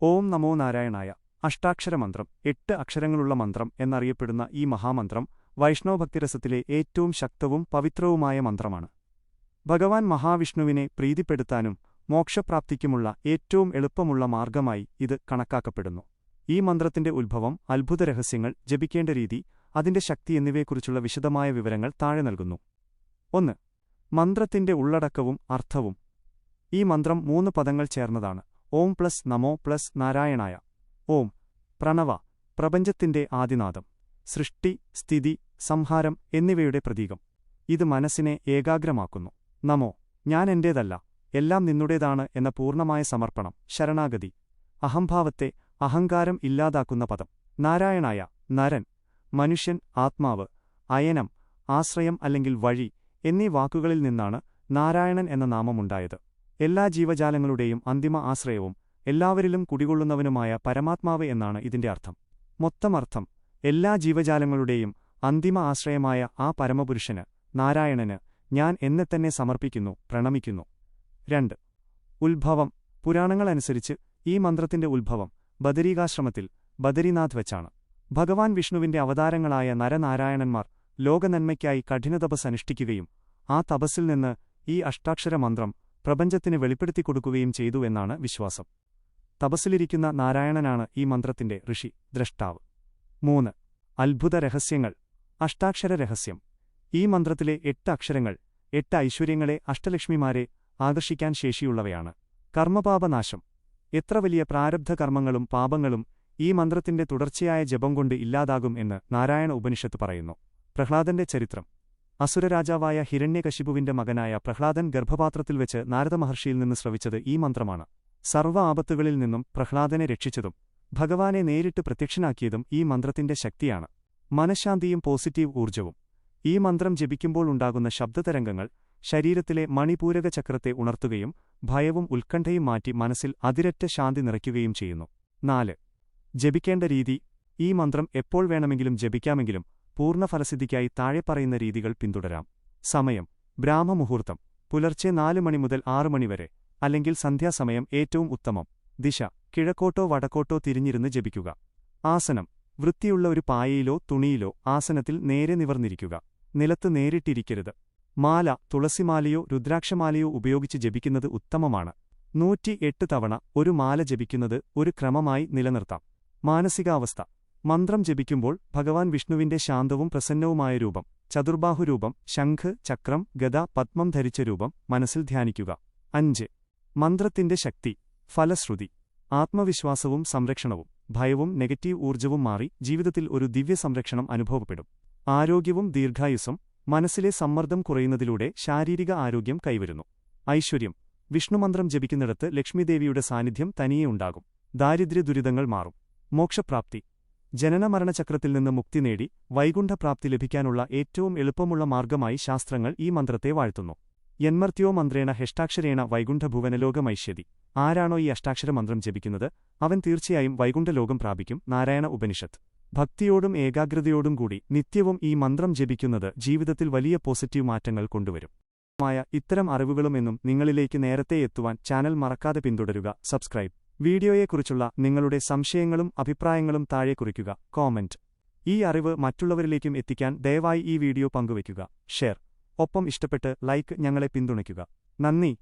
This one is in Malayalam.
ഓം നമോ നാരായണായ. അഷ്ടാക്ഷരമന്ത്രം, 8 അക്ഷരങ്ങളുള്ള മന്ത്രം എന്നറിയപ്പെടുന്ന ഈ മഹാമന്ത്രം വൈഷ്ണവഭക്തിരസത്തിലെ ഏറ്റവും ശക്തവും പവിത്രവുമായ മന്ത്രമാണ്. ഭഗവാൻ മഹാവിഷ്ണുവിനെ പ്രീതിപ്പെടുത്താനും മോക്ഷപ്രാപ്തിക്കുമുള്ള ഏറ്റവും എളുപ്പമുള്ള മാർഗമായി ഇത് കണക്കാക്കപ്പെടുന്നു. ഈ മന്ത്രത്തിന്റെ ഉത്ഭവം, അത്ഭുതരഹസ്യങ്ങൾ, ജപിക്കേണ്ട രീതി, അതിന്റെ ശക്തി എന്നിവയെക്കുറിച്ചുള്ള വിശദമായ വിവരങ്ങൾ താഴെ നൽകുന്നു. 1. മന്ത്രത്തിന്റെ ഉള്ളടക്കവും അർത്ഥവും. ഈ മന്ത്രം 3 പദങ്ങൾ ചേർന്നതാണ്. ഓം പ്ലസ് നമോ പ്ലസ് നാരായണായ. ഓം പ്രണവ, പ്രപഞ്ചത്തിന്റെ ആദിനാദം, സൃഷ്ടി, സ്ഥിതി, സംഹാരം എന്നിവയുടെ പ്രതീകം. ഇത് മനസ്സിനെ ഏകാഗ്രമാക്കുന്നു. നമോ, ഞാൻ എന്റേതല്ല, എല്ലാം നിന്നുടേതാണ് എന്ന പൂർണ്ണമായ സമർപ്പണം, ശരണാഗതി, അഹംഭാവത്തെ, അഹങ്കാരം ഇല്ലാതാക്കുന്ന പദം. നാരായണായ, നരൻ, മനുഷ്യൻ, ആത്മാവ്, അയനം, ആശ്രയം അല്ലെങ്കിൽ വഴി എന്നീ വാക്കുകളിൽ നിന്നാണ് നാരായണൻ എന്ന നാമമുണ്ടായത്. എല്ലാ ജീവജാലങ്ങളുടെയും അന്തിമ ആശ്രയവും എല്ലാവരിലും കുടികൊള്ളുന്നവനുമായ പരമാത്മാവ് എന്നാണ് ഇതിന്റെ അർത്ഥം. മൊത്തം അർത്ഥം: എല്ലാ ജീവജാലങ്ങളുടെയും അന്തിമ ആശ്രയമായ ആ പരമപുരുഷന്, നാരായണന്, ഞാൻ എന്നെത്തന്നെ സമർപ്പിക്കുന്നു, പ്രണമിക്കുന്നു. 2. ഉത്ഭവം. പുരാണങ്ങളനുസരിച്ച് ഈ മന്ത്രത്തിന്റെ ഉത്ഭവം ബദരീകാശ്രമത്തിൽ, ബദരീനാഥ് വെച്ചാണ്. ഭഗവാൻ വിഷ്ണുവിന്റെ അവതാരങ്ങളായ നരനാരായണന്മാർ ലോകനന്മയ്ക്കായി കഠിനതപസ് അനുഷ്ഠിക്കുകയും ആ തപസ്സിൽ നിന്ന് ഈ അഷ്ടാക്ഷരമന്ത്രം പ്രപഞ്ചത്തിന് വെളിപ്പെടുത്തിക്കൊടുക്കുകയും ചെയ്തു എന്നാണ് വിശ്വാസം. തപസ്സിലിരിക്കുന്ന നാരായണനാണ് ഈ മന്ത്രത്തിന്റെ ഋഷി, ദ്രഷ്ടാവ്. 3. അത്ഭുത രഹസ്യങ്ങൾ. അഷ്ടാക്ഷര രഹസ്യം. ഈ മന്ത്രത്തിലെ 8 അക്ഷരങ്ങൾ 8 ഐശ്വര്യങ്ങളെ, അഷ്ടലക്ഷ്മിമാരെ ആകർഷിക്കാൻ ശേഷിയുള്ളവയാണ്. കർമ്മപാപനാശം. എത്ര വലിയ പ്രാരബ്ധ കർമ്മങ്ങളും പാപങ്ങളും ഈ മന്ത്രത്തിന്റെ തുടർച്ചയായ ജപം കൊണ്ട് ഇല്ലാതാകും എന്ന് നാരായണ ഉപനിഷത്ത് പറയുന്നു. പ്രഹ്ലാദന്റെ ചരിത്രം. അസുരരാജാവായ ഹിരണ്യകശിപുവിന്റെ മകനായ പ്രഹ്ലാദൻ ഗർഭപാത്രത്തിൽ വെച്ച് നാരദമഹർഷിയിൽ നിന്ന് ശ്രവിച്ചത് ഈ മന്ത്രമാണ്. സർവ്വ ആപത്തുകളിൽ നിന്നും പ്രഹ്ലാദനെ രക്ഷിച്ചതും ഭഗവാനെ നേരിട്ട് പ്രത്യക്ഷനാക്കിയതും ഈ മന്ത്രത്തിന്റെ ശക്തിയാണ്. മനഃശാന്തിയും പോസിറ്റീവ് ഊർജ്ജവും. ഈ മന്ത്രം ജപിക്കുമ്പോൾ ഉണ്ടാകുന്ന ശബ്ദതരംഗങ്ങൾ ശരീരത്തിലെ മണിപൂരക ചക്രത്തെ ഉണർത്തുകയും ഭയവും ഉത്കണ്ഠയും മാറ്റി മനസ്സിൽ അതിരറ്റ ശാന്തി നിറയ്ക്കുകയും ചെയ്യുന്നു. 4. ജപിക്കേണ്ട രീതി. ഈ മന്ത്രം എപ്പോൾ വേണമെങ്കിലും ജപിക്കാമെങ്കിലും പൂർണ്ണഫലസിദ്ധിക്കായി താഴെ പറയുന്ന രീതികൾ പിന്തുടരാം. സമയം: ബ്രാഹ്മമുഹൂർത്തം, പുലർച്ചെ 4 മണി മുതൽ 6 മണി വരെ, അല്ലെങ്കിൽ സന്ധ്യാസമയം ഏറ്റവും ഉത്തമം. ദിശ: കിഴക്കോട്ടോ വടക്കോട്ടോ തിരിഞ്ഞിരുന്ന് ജപിക്കുക. ആസനം: വൃത്തിയുള്ള ഒരു പായയിലോ തുണിയിലോ ആസനത്തിൽ നേരെ നിവർന്നിരിക്കുക. നിലത്ത് നേരിട്ടിരിക്കരുത്. മാല: തുളസിമാലയോ രുദ്രാക്ഷമാലയോ ഉപയോഗിച്ച് ജപിക്കുന്നത് ഉത്തമമാണ്. 108 തവണ ഒരു മാല ജപിക്കുന്നത് ഒരു ക്രമമായി നിലനിർത്താം. മാനസികാവസ്ഥ. മന്ത്രം ജപിക്കുമ്പോൾ ഭഗവാൻ വിഷ്ണുവിന്റെ ശാന്തവും പ്രസന്നവുമായ രൂപം, ചതുർബാഹുരൂപം, ശംഖ്, ചക്രം, ഗദ, പത്മം ധരിച്ച രൂപം മനസ്സിൽ ധ്യാനിക്കുക. 5. മന്ത്രത്തിന്റെ ശക്തി. ഫലശ്രുതി. ആത്മവിശ്വാസവും സംരക്ഷണവും. ഭയവും നെഗറ്റീവ് ഊർജ്ജവും മാറി ജീവിതത്തിൽ ഒരു ദിവ്യ സംരക്ഷണം അനുഭവപ്പെടും. ആരോഗ്യവും ദീർഘായുസ്സും. മനസ്സിലെ സമ്മർദ്ദം കുറയുന്നതിലൂടെ ശാരീരിക ആരോഗ്യം കൈവരുന്നു. ഐശ്വര്യം. വിഷ്ണുമന്ത്രം ജപിക്കുന്നിടത്ത് ലക്ഷ്മിദേവിയുടെ സാന്നിധ്യം തനിയെ ഉണ്ടാകും. ദാരിദ്ര്യ ദുരിതങ്ങൾ മാറും. മോക്ഷപ്രാപ്തി. ജനനമരണചക്രത്തിൽ നിന്ന് മുക്തി നേടി വൈകുണ്ഠപ്രാപ്തി ലഭിക്കാനുള്ള ഏറ്റവും എളുപ്പമുള്ള മാർഗമായി ശാസ്ത്രങ്ങൾ ഈ മന്ത്രത്തെ വാഴ്ത്തുന്നു. യന്മർത്യോ മന്ത്രേണ ഹെഷ്ടാക്ഷരേണ വൈകുണ്ഠഭുവനലോകമൈഷ്യതി. ആരാണോ ഈ അഷ്ടാക്ഷരമന്ത്രം ജപിക്കുന്നത് അവൻ തീർച്ചയായും വൈകുണ്ഠലോകം പ്രാപിക്കും. നാരായണ ഉപനിഷത്ത്. ഭക്തിയോടും ഏകാഗ്രതയോടും കൂടി നിത്യവും ഈ മന്ത്രം ജപിക്കുന്നത് ജീവിതത്തിൽ വലിയ പോസിറ്റീവ് മാറ്റങ്ങൾ കൊണ്ടുവരും. ഇത്തരം അറിവുകളും എന്നും നിങ്ങളിലേക്ക് നേരത്തെ എത്തുവാൻ ചാനൽ മറക്കാതെ പിന്തുടരുക. സബ്സ്ക്രൈബ്. വീഡിയോയെക്കുറിച്ചുള്ള നിങ്ങളുടെ സംശയങ്ങളും അഭിപ്രായങ്ങളും താഴെ കുറിക്കുക. കോമന്റ്. ഈ അറിവ് മറ്റുള്ളവരിലേക്കും എത്തിക്കാൻ ദയവായി ഈ വീഡിയോ പങ്കുവയ്ക്കുക. ഷെയർ. ഒപ്പം ഇഷ്ടപ്പെട്ട് ലൈക്ക് ഞങ്ങളെ പിന്തുണയ്ക്കുക. നന്ദി.